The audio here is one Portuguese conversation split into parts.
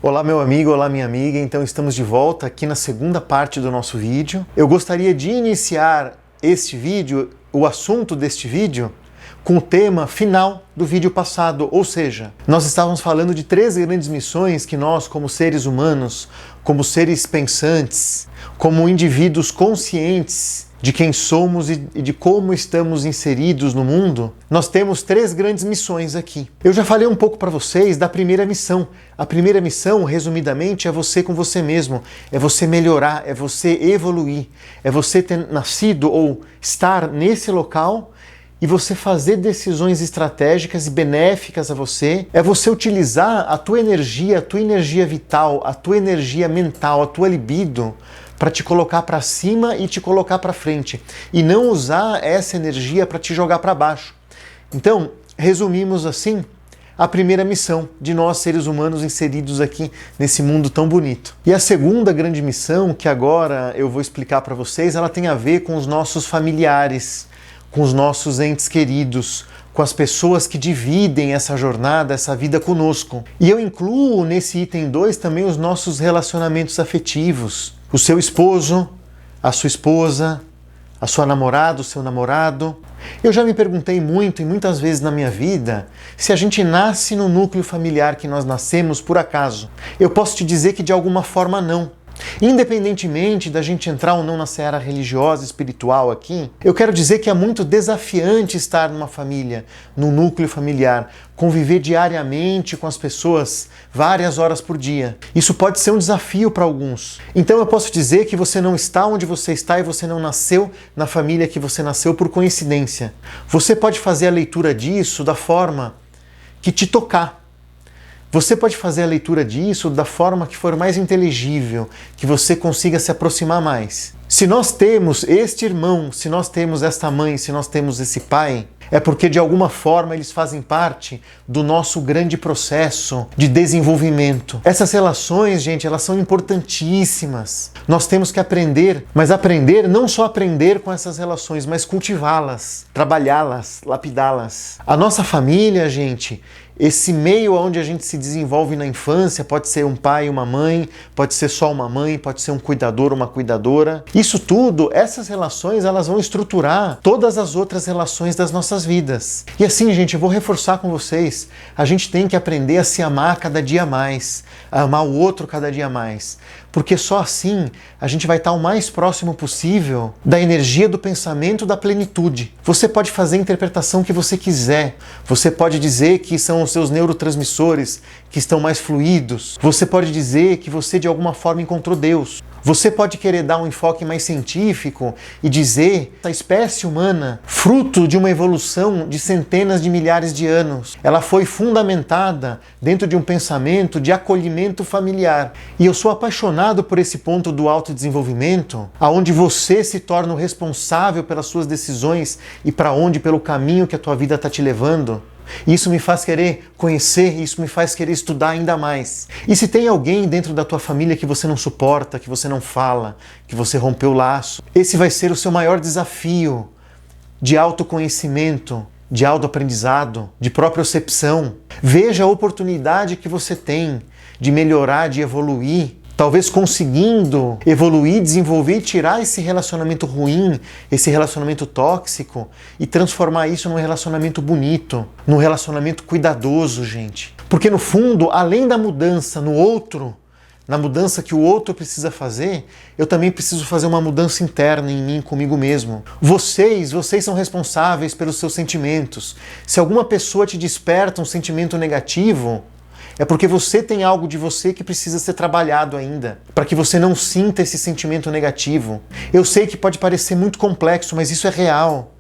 Olá meu amigo, olá minha amiga, então estamos de volta aqui na segunda parte do nosso vídeo. Eu gostaria de iniciar este vídeo, o assunto deste vídeo, com o tema final do vídeo passado, ou seja, nós estávamos falando de 3 grandes missões que nós, como seres humanos, como seres pensantes, como indivíduos conscientes de quem somos e de como estamos inseridos no mundo, nós temos 3 grandes missões aqui. Eu já falei um pouco para vocês da primeira missão. A primeira missão, resumidamente, é você com você mesmo, é você melhorar, é você evoluir, é você ter nascido ou estar nesse local e você fazer decisões estratégicas e benéficas a você, é você utilizar a tua energia vital, a tua energia mental, a tua libido, para te colocar para cima e te colocar para frente, e não usar essa energia para te jogar para baixo. Então, resumimos assim a primeira missão de nós seres humanos inseridos aqui nesse mundo tão bonito. E a segunda grande missão, que agora eu vou explicar para vocês, ela tem a ver com os nossos familiares, com os nossos entes queridos, com as pessoas que dividem essa jornada, essa vida conosco. E eu incluo nesse item 2 também os nossos relacionamentos afetivos. O seu esposo, a sua esposa, a sua namorada, o seu namorado. Eu já me perguntei muito e muitas vezes na minha vida se a gente nasce no núcleo familiar que nós nascemos por acaso. Eu posso te dizer que de alguma forma não. Independentemente da gente entrar ou não na seara religiosa, espiritual aqui, eu quero dizer que é muito desafiante estar numa família, num núcleo familiar, conviver diariamente com as pessoas várias horas por dia. Isso pode ser um desafio para alguns. Então eu posso dizer que você não está onde você está e você não nasceu na família que você nasceu por coincidência. Você pode fazer a leitura disso da forma que te tocar. Você pode fazer a leitura disso da forma que for mais inteligível, que você consiga se aproximar mais. Se nós temos este irmão, se nós temos esta mãe, se nós temos esse pai, é porque de alguma forma eles fazem parte do nosso grande processo de desenvolvimento. Essas relações, gente, elas são importantíssimas. Nós temos que aprender, mas aprender, não só aprender com essas relações, mas cultivá-las, trabalhá-las, lapidá-las. A nossa família, gente, esse meio onde a gente se desenvolve na infância, pode ser um pai e uma mãe, pode ser só uma mãe, pode ser um cuidador, uma cuidadora. Isso tudo, essas relações, elas vão estruturar todas as outras relações das nossas vidas. E assim, gente, eu vou reforçar com vocês, a gente tem que aprender a se amar cada dia mais, a amar o outro cada dia mais. Porque só assim a gente vai estar o mais próximo possível da energia do pensamento da plenitude. Você pode fazer a interpretação que você quiser. Você pode dizer que são os seus neurotransmissores que estão mais fluidos. Você pode dizer que você de alguma forma encontrou Deus. Você pode querer dar um enfoque mais científico e dizer que a espécie humana, fruto de uma evolução de centenas de milhares de anos, ela foi fundamentada dentro de um pensamento de acolhimento familiar. E eu sou apaixonado por esse ponto do autodesenvolvimento, aonde você se torna o responsável pelas suas decisões e para onde, pelo caminho que a tua vida está te levando. Isso me faz querer conhecer, isso me faz querer estudar ainda mais. E se tem alguém dentro da tua família que você não suporta, que você não fala, que você rompeu o laço, esse vai ser o seu maior desafio de autoconhecimento, de autoaprendizado, de propriocepção. Veja a oportunidade que você tem de melhorar, de evoluir, talvez conseguindo evoluir, desenvolver e tirar esse relacionamento ruim, esse relacionamento tóxico e transformar isso num relacionamento bonito, num relacionamento cuidadoso, gente. Porque no fundo, além da mudança no outro, na mudança que o outro precisa fazer, eu também preciso fazer uma mudança interna em mim, comigo mesmo. Vocês são responsáveis pelos seus sentimentos. Se alguma pessoa te desperta um sentimento negativo, é porque você tem algo de você que precisa ser trabalhado ainda, para que você não sinta esse sentimento negativo. Eu sei que pode parecer muito complexo, mas isso é real.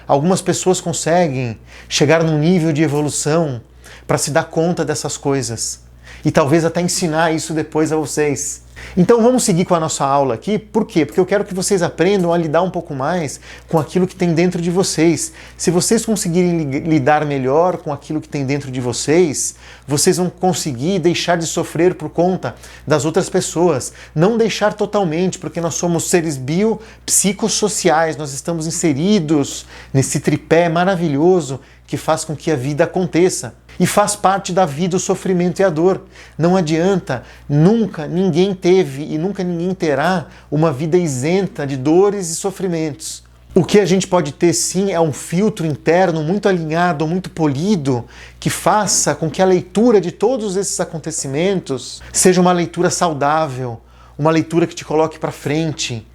Algumas pessoas conseguem chegar num nível de evolução para se dar conta dessas coisas. E talvez até ensinar isso depois a vocês. Então vamos seguir com a nossa aula aqui. Por quê? Porque eu quero que vocês aprendam a lidar um pouco mais com aquilo que tem dentro de vocês. Se vocês conseguirem lidar melhor com aquilo que tem dentro de vocês, vocês vão conseguir deixar de sofrer por conta das outras pessoas. Não deixar totalmente, porque nós somos seres biopsicossociais, nós estamos inseridos nesse tripé maravilhoso que faz com que a vida aconteça. E faz parte da vida o sofrimento e a dor. Não adianta, nunca ninguém teve e nunca ninguém terá uma vida isenta de dores e sofrimentos. O que a gente pode ter sim é um filtro interno muito alinhado, muito polido, que faça com que a leitura de todos esses acontecimentos seja uma leitura saudável, uma leitura que te coloque para frente.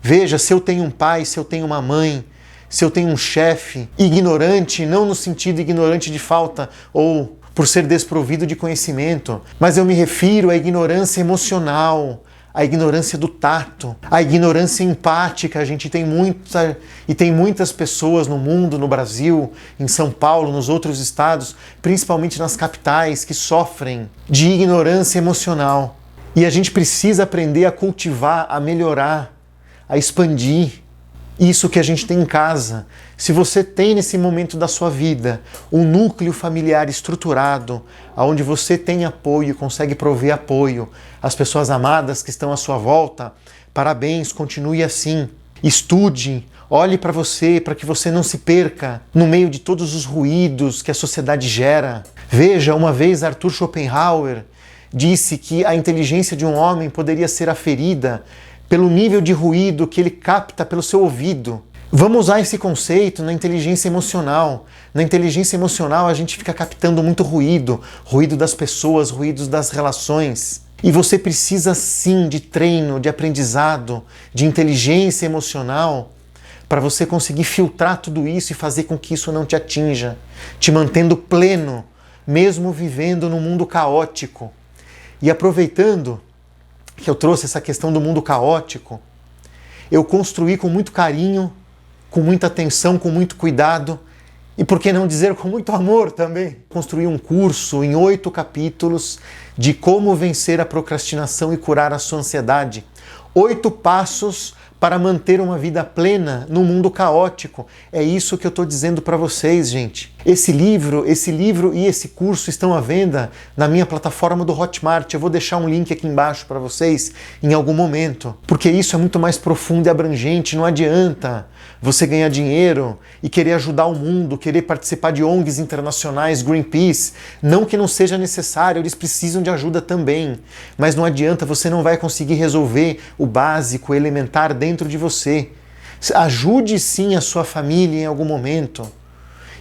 Veja, se eu tenho um pai, se eu tenho uma mãe, se eu tenho um chefe ignorante, não no sentido ignorante de falta ou por ser desprovido de conhecimento, mas eu me refiro à ignorância emocional, à ignorância do tato, à ignorância empática. A gente tem muitas pessoas no mundo, no Brasil, em São Paulo, nos outros estados, principalmente nas capitais, que sofrem de ignorância emocional. E a gente precisa aprender a cultivar, a melhorar, a expandir isso que a gente tem em casa. Se você tem nesse momento da sua vida um núcleo familiar estruturado, onde você tem apoio, consegue prover apoio às pessoas amadas que estão à sua volta, parabéns, continue assim. Estude, olhe para você, para que você não se perca no meio de todos os ruídos que a sociedade gera. Veja, uma vez Arthur Schopenhauer disse que a inteligência de um homem poderia ser aferida pelo nível de ruído que ele capta pelo seu ouvido. Vamos usar esse conceito na inteligência emocional. Na inteligência emocional a gente fica captando muito ruído, ruído das pessoas, ruídos das relações. E você precisa sim de treino, de aprendizado, de inteligência emocional para você conseguir filtrar tudo isso e fazer com que isso não te atinja, te mantendo pleno, mesmo vivendo num mundo caótico. E aproveitando que eu trouxe essa questão do mundo caótico, eu construí com muito carinho, com muita atenção, com muito cuidado e, por que não dizer, com muito amor também. Construí um curso em 8 capítulos de como vencer a procrastinação e curar a sua ansiedade. 8 passos para manter uma vida plena no mundo caótico. É isso que eu estou dizendo para vocês, gente. Esse livro e esse curso estão à venda na minha plataforma do Hotmart. Eu vou deixar um link aqui embaixo para vocês em algum momento, porque isso é muito mais profundo e abrangente. Não adianta você ganhar dinheiro e querer ajudar o mundo, querer participar de ONGs internacionais, Greenpeace. Não que não seja necessário, eles precisam de ajuda também. Mas não adianta, você não vai conseguir resolver o básico, o elementar dentro de você. Ajude sim a sua família em algum momento.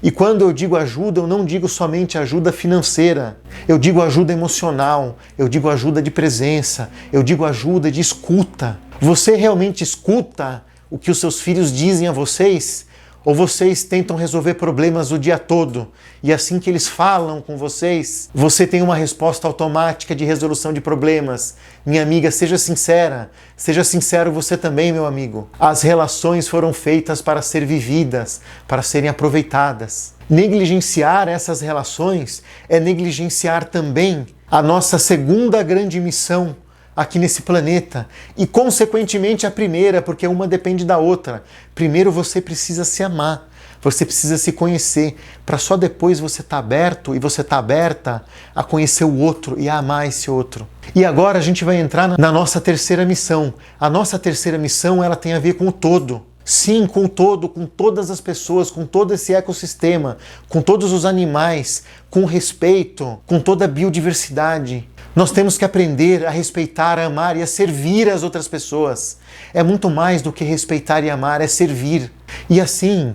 E quando eu digo ajuda, eu não digo somente ajuda financeira. Eu digo ajuda emocional, eu digo ajuda de presença, eu digo ajuda de escuta. Você realmente escuta o que os seus filhos dizem a vocês? Ou vocês tentam resolver problemas o dia todo e assim que eles falam com vocês, você tem uma resposta automática de resolução de problemas? Minha amiga, seja sincera. Seja sincero você também, meu amigo. As relações foram feitas para ser vividas, para serem aproveitadas. Negligenciar essas relações é negligenciar também a nossa segunda grande missão aqui nesse planeta e, consequentemente, a primeira, porque uma depende da outra. Primeiro você precisa se amar, você precisa se conhecer, para só depois você estar aberto e você estar aberta a conhecer o outro e a amar esse outro. E agora a gente vai entrar na nossa terceira missão. A nossa terceira missão, ela tem a ver com o todo. Sim, com o todo, com todas as pessoas, com todo esse ecossistema, com todos os animais, com respeito, com toda a biodiversidade. Nós temos que aprender a respeitar, a amar e a servir as outras pessoas. É muito mais do que respeitar e amar, é servir. E assim,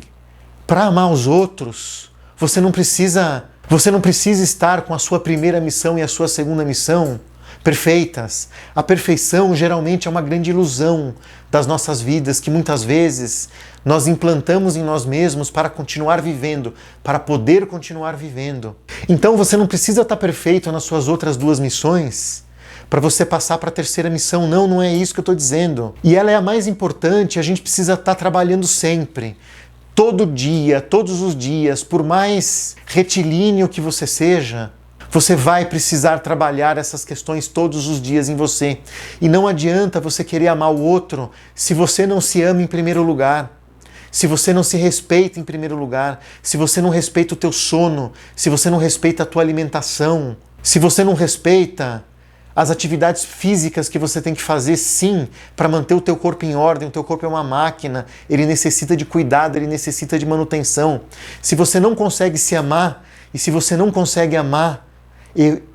para amar os outros, você não precisa estar com a sua primeira missão e a sua segunda missão perfeitas. A perfeição geralmente é uma grande ilusão das nossas vidas, que muitas vezes nós implantamos em nós mesmos para continuar vivendo, para poder continuar vivendo. Então você não precisa estar perfeito nas suas outras 2 missões para você passar para a terceira missão. Não, não é isso que eu estou dizendo. E ela é a mais importante, a gente precisa estar trabalhando sempre. Todo dia, todos os dias, por mais retilíneo que você seja, você vai precisar trabalhar essas questões todos os dias em você. E não adianta você querer amar o outro se você não se ama em primeiro lugar, se você não se respeita em primeiro lugar, se você não respeita o teu sono, se você não respeita a tua alimentação, se você não respeita as atividades físicas que você tem que fazer, sim, para manter o teu corpo em ordem. O teu corpo é uma máquina, ele necessita de cuidado, ele necessita de manutenção. Se você não consegue se amar E se você não consegue amar,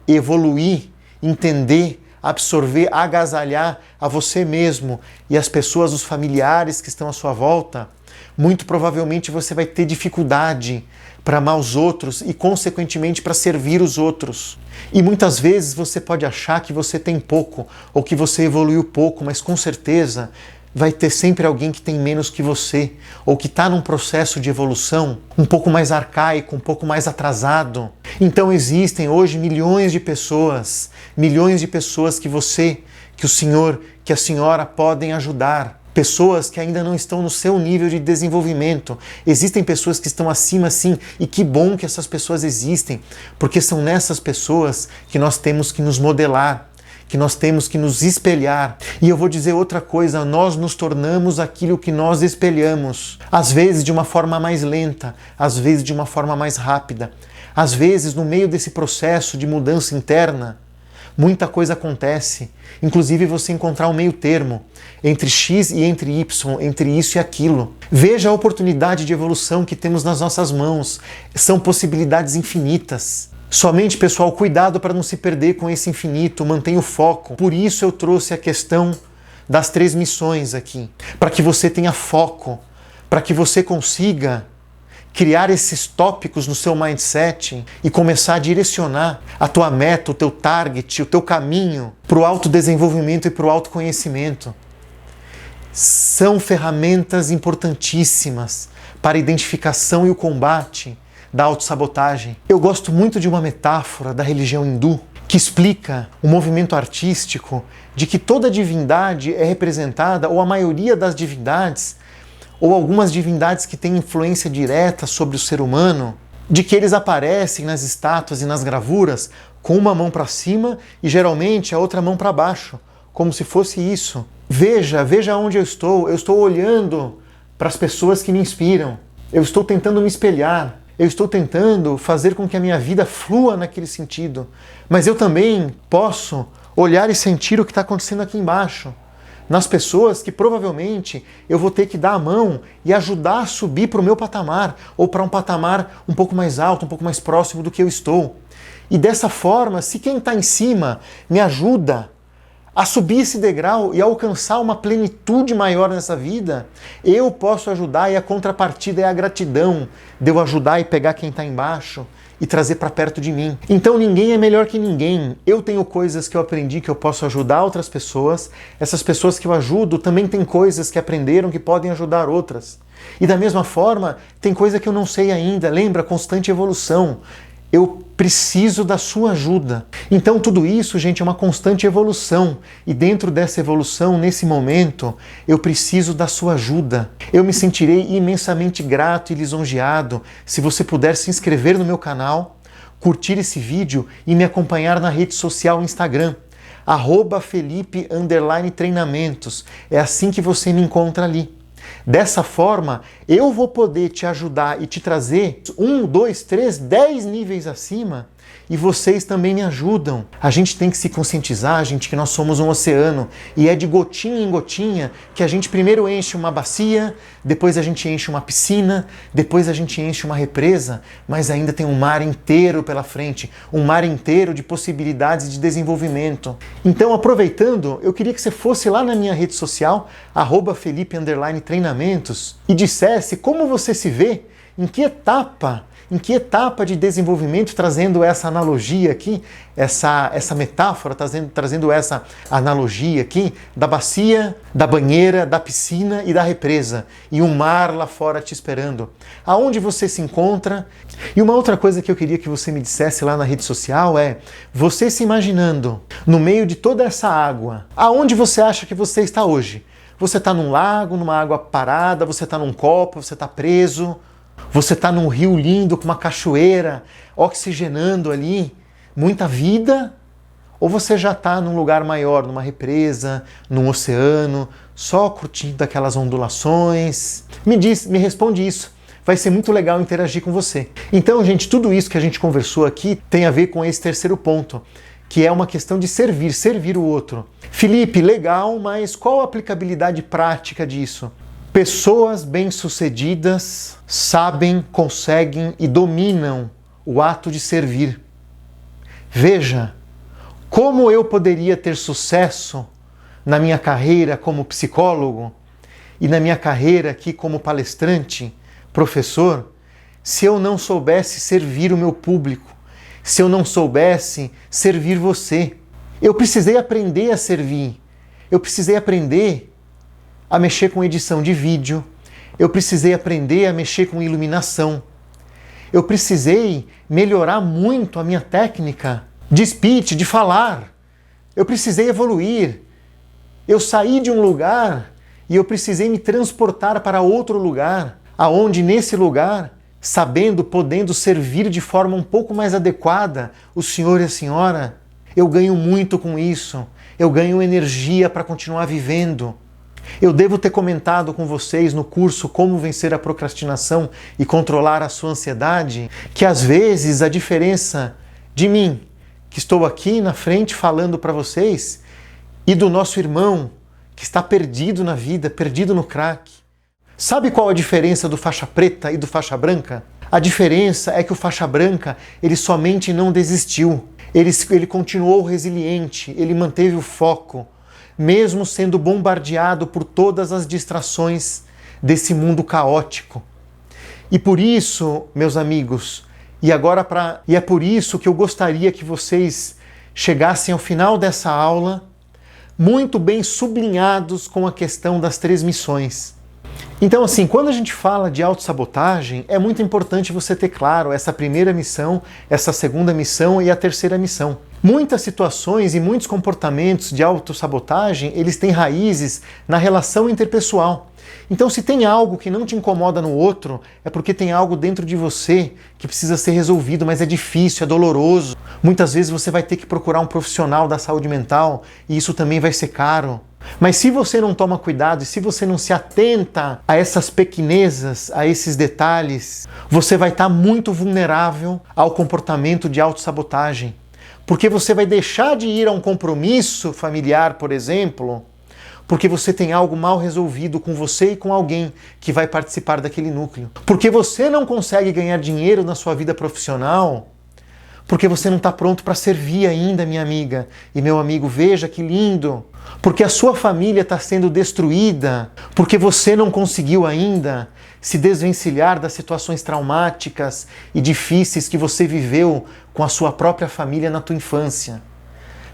evoluir, entender, absorver, agasalhar a você mesmo e as pessoas, os familiares que estão à sua volta, muito provavelmente você vai ter dificuldade para amar os outros e, consequentemente, para servir os outros. E muitas vezes você pode achar que você tem pouco ou que você evoluiu pouco, mas com certeza vai ter sempre alguém que tem menos que você ou que está num processo de evolução um pouco mais arcaico, um pouco mais atrasado. Então existem hoje milhões de pessoas que você, que o senhor, que a senhora podem ajudar. Pessoas que ainda não estão no seu nível de desenvolvimento. Existem pessoas que estão acima, sim, e que bom que essas pessoas existem, porque são nessas pessoas que nós temos que nos modelar, que nós temos que nos espelhar. E eu vou dizer outra coisa, nós nos tornamos aquilo que nós espelhamos. Às vezes de uma forma mais lenta, às vezes de uma forma mais rápida. Às vezes, no meio desse processo de mudança interna, muita coisa acontece, inclusive você encontrar um meio termo entre X e entre Y, entre isso e aquilo. Veja a oportunidade de evolução que temos nas nossas mãos. São possibilidades infinitas. Somente, pessoal, cuidado para não se perder com esse infinito, mantenha o foco. Por isso eu trouxe a questão das 3 missões aqui, para que você tenha foco, para que você consiga criar esses tópicos no seu mindset e começar a direcionar a tua meta, o teu target, o teu caminho para o autodesenvolvimento e para o autoconhecimento. São ferramentas importantíssimas para a identificação e o combate da autossabotagem. Eu gosto muito de uma metáfora da religião hindu que explica o movimento artístico de que toda divindade é representada, ou a maioria das divindades, ou algumas divindades que têm influência direta sobre o ser humano, de que eles aparecem nas estátuas e nas gravuras com uma mão para cima e geralmente a outra mão para baixo, como se fosse isso. Veja onde eu estou olhando para as pessoas que me inspiram, eu estou tentando me espelhar, eu estou tentando fazer com que a minha vida flua naquele sentido, mas eu também posso olhar e sentir o que está acontecendo aqui embaixo, nas pessoas que provavelmente eu vou ter que dar a mão e ajudar a subir para o meu patamar, ou para um patamar um pouco mais alto, um pouco mais próximo do que eu estou. E dessa forma, se quem está em cima me ajuda a subir esse degrau e a alcançar uma plenitude maior nessa vida, eu posso ajudar, e a contrapartida é a gratidão de eu ajudar e pegar quem está embaixo e trazer para perto de mim. Então ninguém é melhor que ninguém. Eu tenho coisas que eu aprendi que eu posso ajudar outras pessoas. Essas pessoas que eu ajudo também têm coisas que aprenderam que podem ajudar outras. E da mesma forma, tem coisa que eu não sei ainda. Lembra, constante evolução. Eu preciso da sua ajuda. Então tudo isso, gente, é uma constante evolução. E dentro dessa evolução, nesse momento, eu preciso da sua ajuda. Eu me sentirei imensamente grato e lisonjeado se você puder se inscrever no meu canal, curtir esse vídeo e me acompanhar na rede social Instagram, @Felipe_treinamentos. É assim que você me encontra ali. Dessa forma, eu vou poder te ajudar e te trazer 1, 2, 3, 10 níveis acima, e vocês também me ajudam. A gente tem que se conscientizar, gente, que nós somos um oceano, e é de gotinha em gotinha que a gente primeiro enche uma bacia, depois a gente enche uma piscina, depois a gente enche uma represa, mas ainda tem um mar inteiro pela frente, um mar inteiro de possibilidades de desenvolvimento. Então, aproveitando, eu queria que você fosse lá na minha rede social, @Felipe_treinamentos, e dissesse como você se vê, em que etapa de desenvolvimento, trazendo essa analogia aqui, essa metáfora, trazendo essa analogia aqui da bacia, da banheira, da piscina e da represa, e um mar lá fora te esperando. Aonde você se encontra? E uma outra coisa que eu queria que você me dissesse lá na rede social é, você se imaginando no meio de toda essa água, aonde você acha que você está hoje? Você está num lago, numa água parada, você está num copo, você está preso, você está num rio lindo, com uma cachoeira, oxigenando ali, muita vida? Ou você já está num lugar maior, numa represa, num oceano, só curtindo aquelas ondulações? Me responde isso. Vai ser muito legal interagir com você. Então, gente, tudo isso que a gente conversou aqui tem a ver com esse terceiro ponto, que é uma questão de servir o outro. Felipe, legal, mas qual a aplicabilidade prática disso? Pessoas bem-sucedidas sabem, conseguem e dominam o ato de servir. Veja, como eu poderia ter sucesso na minha carreira como psicólogo e na minha carreira aqui como palestrante, professor, se eu não soubesse servir o meu público, se eu não soubesse servir você. Eu precisei aprender a servir, eu precisei aprender a mexer com edição de vídeo, eu precisei aprender a mexer com iluminação, eu precisei melhorar muito a minha técnica de speech, de falar, eu precisei evoluir, eu saí de um lugar e eu precisei me transportar para outro lugar, aonde nesse lugar, sabendo, podendo servir de forma um pouco mais adequada o senhor e a senhora, eu ganho muito com isso, eu ganho energia para continuar vivendo. Eu devo ter comentado com vocês no curso Como Vencer a Procrastinação e Controlar a Sua Ansiedade, que às vezes a diferença de mim, que estou aqui na frente falando para vocês, e do nosso irmão, que está perdido na vida, perdido no crack. Sabe qual a diferença do faixa preta e do faixa branca? A diferença é que o faixa branca, ele somente não desistiu. Ele continuou resiliente, ele manteve o foco, mesmo sendo bombardeado por todas as distrações desse mundo caótico. E por isso, meus amigos, e é por isso que eu gostaria que vocês chegassem ao final dessa aula muito bem sublinhados com a questão das 3 missões. Então, assim, quando a gente fala de autossabotagem, é muito importante você ter claro essa primeira missão, essa segunda missão e a terceira missão. Muitas situações e muitos comportamentos de autossabotagem, eles têm raízes na relação interpessoal. Então, se tem algo que não te incomoda no outro, é porque tem algo dentro de você que precisa ser resolvido, mas é difícil, é doloroso. Muitas vezes você vai ter que procurar um profissional da saúde mental e isso também vai ser caro. Mas se você não toma cuidado e se você não se atenta a essas pequenezas, a esses detalhes, você vai estar muito vulnerável ao comportamento de autossabotagem. Porque você vai deixar de ir a um compromisso familiar, por exemplo, porque você tem algo mal resolvido com você e com alguém que vai participar daquele núcleo. Porque você não consegue ganhar dinheiro na sua vida profissional, porque você não está pronto para servir ainda, minha amiga. E meu amigo, veja que lindo. Porque a sua família está sendo destruída, porque você não conseguiu ainda se desvencilhar das situações traumáticas e difíceis que você viveu com a sua própria família na tua infância.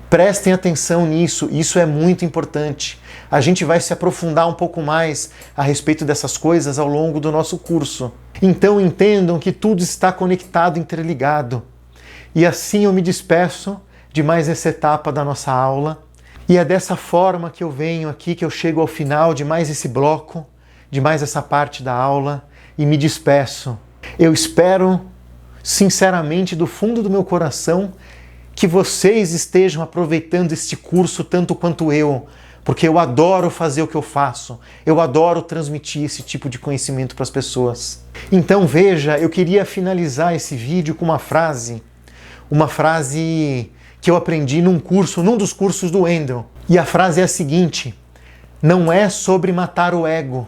Prestem atenção nisso, isso é muito importante. A gente vai se aprofundar um pouco mais a respeito dessas coisas ao longo do nosso curso. Então entendam que tudo está conectado, interligado. E assim eu me despeço de mais essa etapa da nossa aula. E é dessa forma que eu venho aqui, que eu chego ao final de mais esse bloco, de mais essa parte da aula e me despeço. Eu espero, sinceramente, do fundo do meu coração, que vocês estejam aproveitando este curso tanto quanto eu, porque eu adoro fazer o que eu faço, eu adoro transmitir esse tipo de conhecimento para as pessoas. Então veja, eu queria finalizar esse vídeo com uma frase que eu aprendi num dos cursos do Wendel. E a frase é a seguinte: não é sobre matar o ego,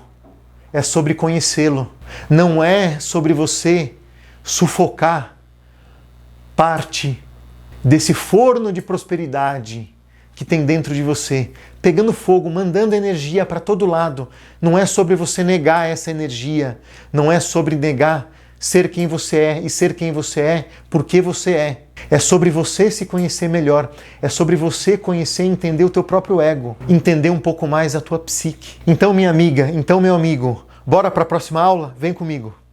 é sobre conhecê-lo. Não é sobre você sufocar parte desse forno de prosperidade que tem dentro de você, pegando fogo, mandando energia para todo lado. Não é sobre você negar essa energia, não é sobre negar ser quem você é e ser quem você é porque você é. É sobre você se conhecer melhor, é sobre você conhecer e entender o teu próprio ego, entender um pouco mais a tua psique. Então, minha amiga, então, meu amigo, bora para a próxima aula? Vem comigo!